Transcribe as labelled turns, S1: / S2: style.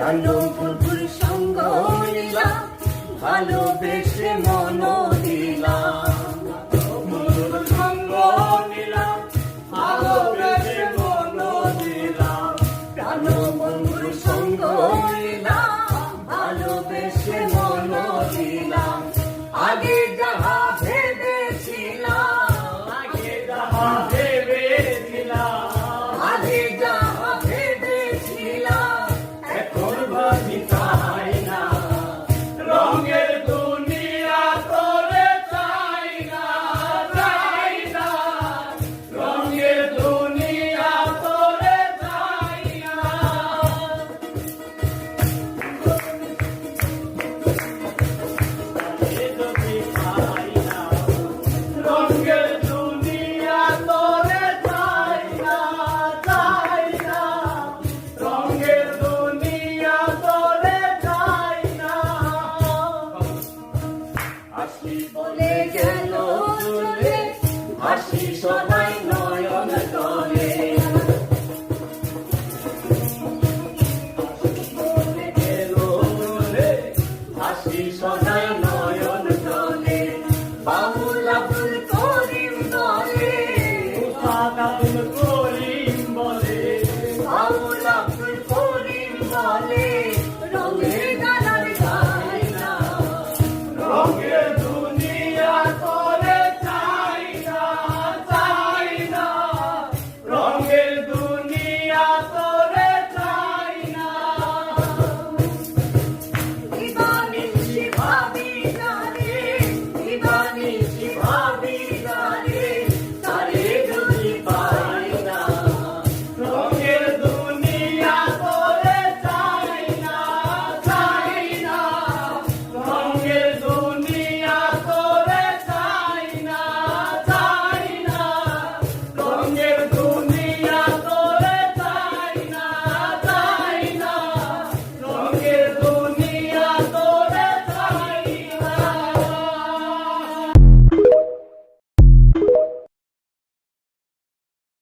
S1: কালো বন্ধুর সঙ্গ নিলাম, ভালোবেসে মন দিলাম। বন্ধুর সঙ্গ নিলাম, ভালোবেসে মন দিলাম। কালো বন্ধুর সঙ্গ নিলাম, ভালোবেসে মন দিলাম। আগে যাহা ভেবেছিলাম, আগে যাহা ভেবেছিলাম, আগে যাহা ভেবেছিলাম, এখন ভাবি তাই না। রঙের দুনিয়া তোরে চাই না, চাই না। রঙের দুনিয়া তোরে চাই না। রঙের দুনিয়া তোরে চাই না, চাই না। রঙের দুনিয়া তোরে চাই না। হাসি বলে গেল চলে, হাসি সবাই নয়।